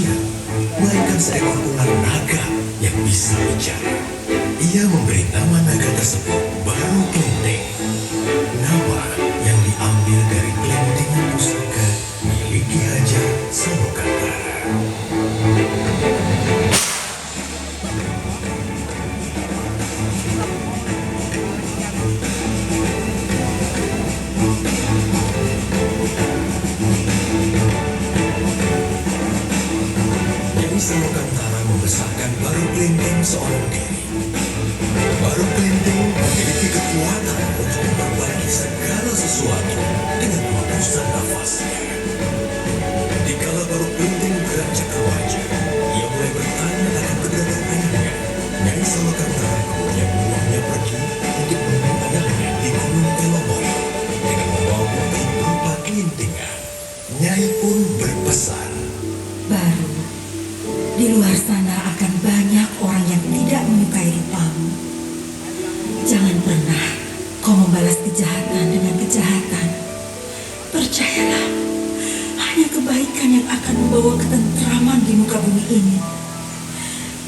manusia, melainkan seekor ular naga yang bisa bicara. Ia memberi nama naga tersebut Baru Kelenteng, nama yang diambil dari kelentingan pusaka milik Ki Hajar Salokantara. Nyai Salokantara membesarkan Baru Kelenteng seorang diri. Baru Kelenteng memiliki kekuatan untuk memperbaiki segala sesuatu dengan hembusan nafasnya. Dikala Baru Kelenteng beranjak remaja, ia mulai bertanya akan keberadaan ayahnya. Nyai Salokantara kemudian membuangnya pergi untuk menemui ayahnya di Gunung Telomoyo dengan membawa bukti berupa kelintingan. Nyai pun berpesan, Baru, di luar sana akan banyak orang yang tidak menyukai rupamu. Jangan pernah kau membalas kejahatan dengan kejahatan. Percayalah, hanya kebaikan yang akan membawa ketentraman di muka bumi ini.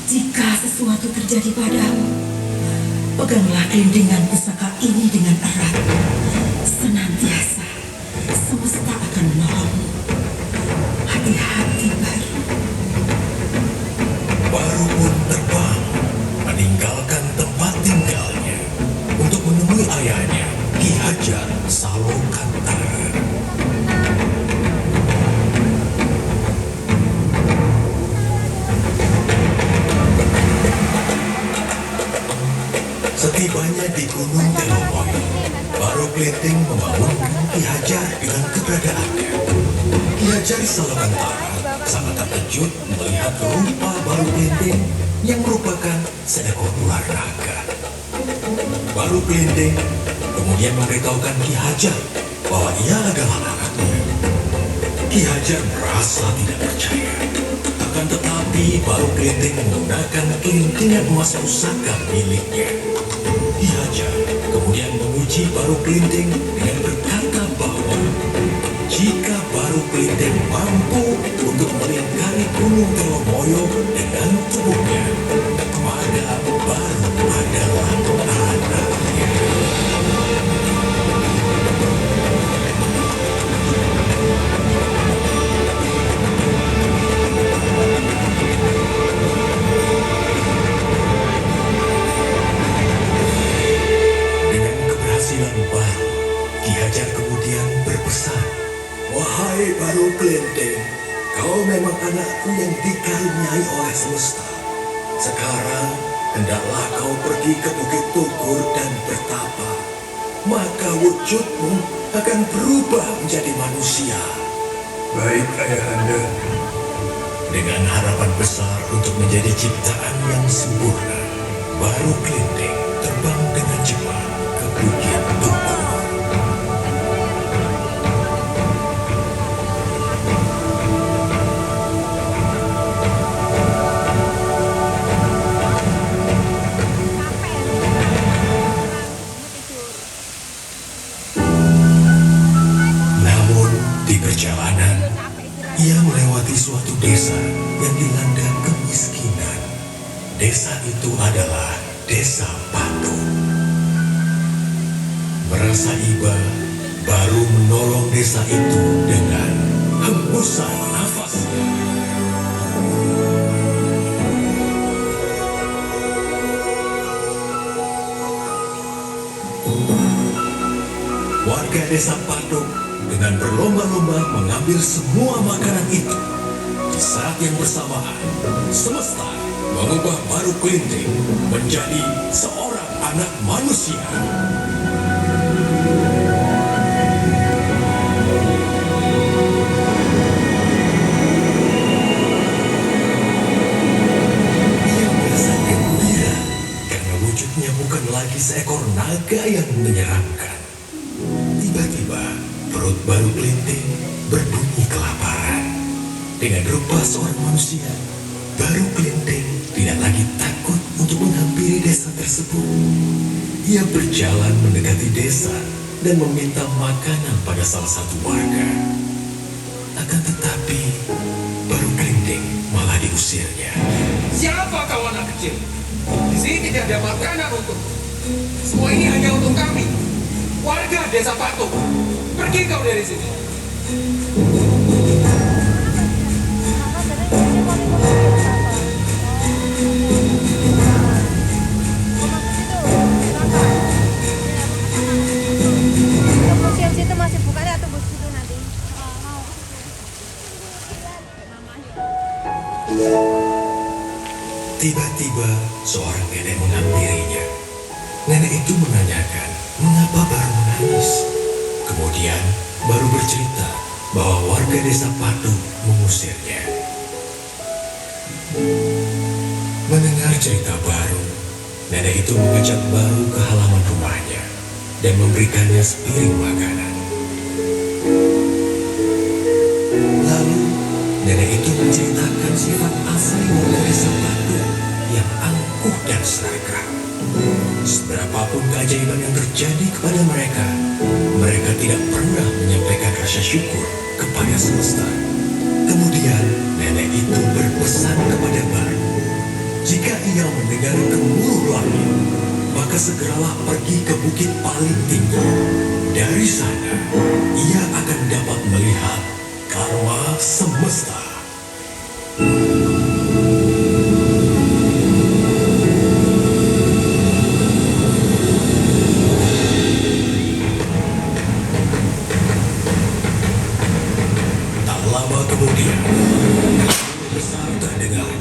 Jika sesuatu terjadi padamu, peganglah kelintingan pusaka ini dengan erat. Senantiasa, semesta akan menolongmu. Hati-hati, Baru. Baru pun terbang meninggalkan tempat tinggalnya untuk menemui ayahnya, Ki Hajar Salokantara. Setibanya di Gunung Telomoyo, Baru Kelenteng membangunkan Ki Hajar dengan keberadaannya. Ki Hajar Salokantara sangat terkejut melihat rupa Baru Kelenteng yang merupakan seekor ular naga. Baru Kelenteng kemudian memberitahukan Ki Hajar bahwa ia adalah anaknya. Ki Hajar merasa tidak percaya. Akan tetapi Baru Kelenteng menggunakan kelintingan emas pusaka miliknya. Ki Hajar kemudian menguji Baru Kelenteng dengan berkata bahwa jika Baru Kelenteng mampu untuk melingkari Gunung Telomoyo dengan tubuhnya, maka Baru adalah anaknya. Dengan keberhasilan Baru, Ki Hajar kemudian berpesan, "Wahai Baru Kelenteng, kau memang anakku yang dikaruniai oleh semesta. Sekarang, hendaklah kau pergi ke Bukit Tugur dan bertapa. Maka wujudmu akan berubah menjadi manusia." Baik, Ayahanda. Dengan harapan besar untuk menjadi ciptaan yang sempurna, Baru Kelenteng terbang dengan cepat ke Bukit Tugur. Namun di perjalanan, ia melewati suatu desa yang dilanda kemiskinan. Desa itu adalah Desa Patung. Merasa iba, Baru menolong desa itu dengan hembusan nafasnya. Warga Desa Patung dengan berlomba-lomba mengambil semua makanan itu. Di saat yang bersamaan, semesta mengubah Baru Kelenteng menjadi seorang anak manusia. Ia merasa gembira karena wujudnya bukan lagi seekor naga yang menyeramkan. Tiba-tiba, perut Baru Kelenteng berbunyi kelaparan. Dengan rupa seorang manusia, Baru Kelenteng tidak lagi takut untuk menghampiri desa tersebut. Ia berjalan mendekati desa dan meminta makanan pada salah satu warga. Akan tetapi, Baru Kelenteng diusirnya. Siapa kau anak kecil? Di sini tidak ada makanan untuk. Semua ini hanya untuk kami. Warga desa Patung. Pergi kau dari sini. Museum situ masih buka ya, tunggu situ nanti. Tiba-tiba seorang nenek menghampirinya. Nenek itu menanyakan mengapa baru menangis. Kemudian baru bercerita bahwa warga desa Patung mengusirnya. Mendengar cerita baru, nenek itu mengajak Baru ke halaman rumahnya dan memberikannya sepiring makanan. Lalu, nenek itu menceritakan sifat asli warga desa Patung yang angkuh dan serakah. Seberapapun keajaiban yang terjadi kepada mereka, mereka tidak pernah menyampaikan rasa syukur kepada semesta. Kemudian, nenek itu berpesan kepada Baru, jika ia mendengar gemuruh langit, maka segeralah pergi ke bukit paling tinggi. Dari sana, ia akan dapat melihat karma semesta. Tak lama kemudian, angin besar terdengar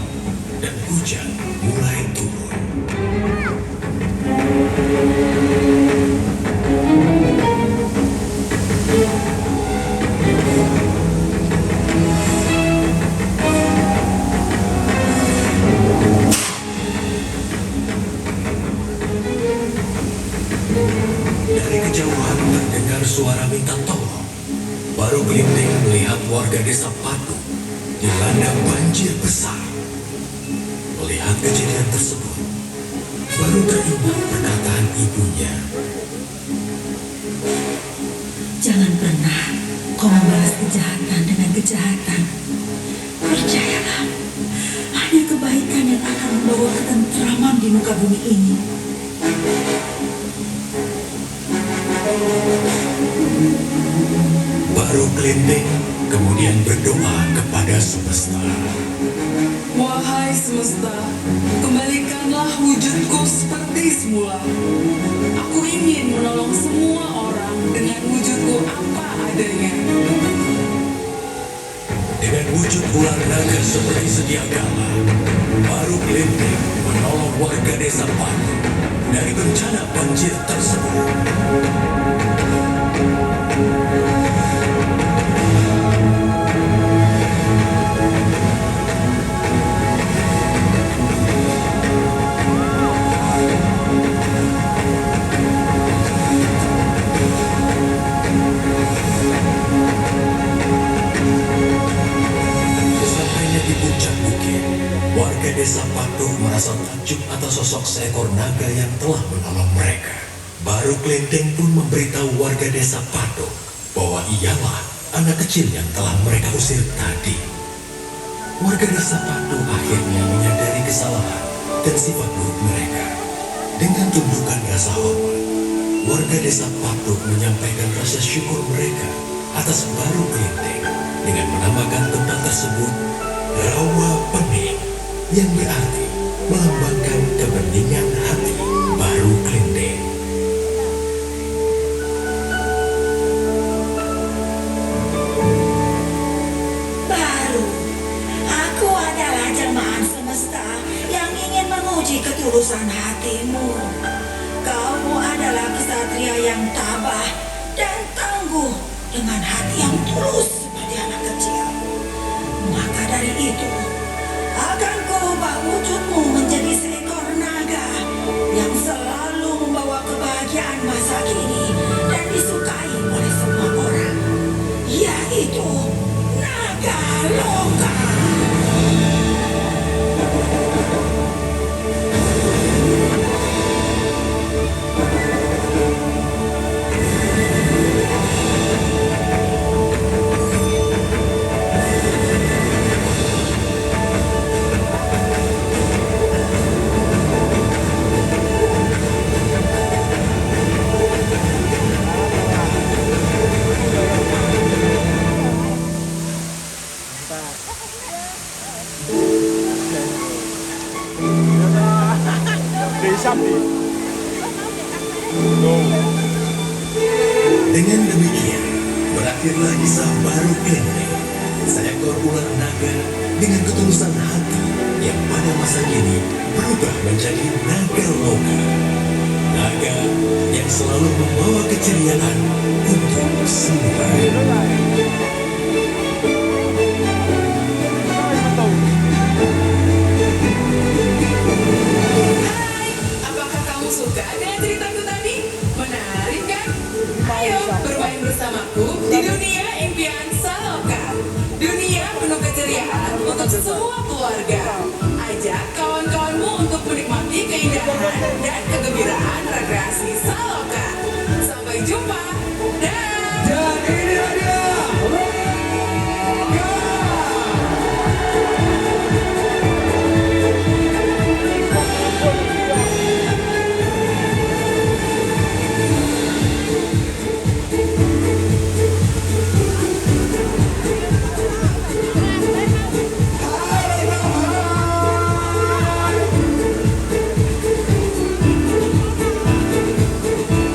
dan hujan mulai turun. Dari kejauhan terdengar suara minta tolong. Baru Gelinding melihat warga desa Patung dilanda banjir besar. Melihat kejadian tersebut, baru teringat perkataan ibunya. Jangan pernah kau membalas kejahatan dengan kejahatan. Percayalah, hanya kebaikan yang akan membawa ketentraman di muka bumi ini. Baru Gelinding kemudian berdoa kepada semesta. Wahai semesta, kembalikanlah wujudku seperti semula. Aku ingin menolong semua orang dengan wujudku apa adanya. Dengan wujud ular naga seperti sedia kala, Baru Gelinding menolong warga desa Patung dari bencana banjir tersebut. Sesampainya di puncak bukit, warga desa Patung merasa takjub atas sosok seekor naga yang telah menolong mereka. Baru Gelinding pun memberitahu warga desa Patung bahwa ialah anak kecil yang telah mereka usir tadi. Warga desa Patung akhirnya menyadari kesalahan dan sifat buruk mereka. Dengan tunjukkan rasa hormat, warga desa Patung menyampaikan rasa syukur mereka atas Baru Gelinding dengan menamakan tempat tersebut Rawa Pening, yang berarti melambangkan kebeningan hati Baru Gelinding. Baru, aku adalah jelmaan semesta yang ingin menguji ketulusan hatimu. Kamu adalah kesatria yang tabah dan tangguh dengan hati yang tulus seperti anak kecil. Maka dari itu, akan kuubah wujudmu menjadi seekor naga yang selalu membawa kebahagiaan masa kini dan disukai oleh semua orang, yaitu naga loka. Dengan demikian, berakhirlah kisah baru Klenteng, seekor ular naga dengan ketulusan hati yang pada masa kini berubah menjadi naga loka. Naga yang selalu membawa keceriaan untuk semua. Hai, apakah kamu suka dengan ceritaku tadi? Menarik kan? Ayo bermain bersamaku di dunia impian Saloka. Dunia penuh keceriaan untuk semua keluarga.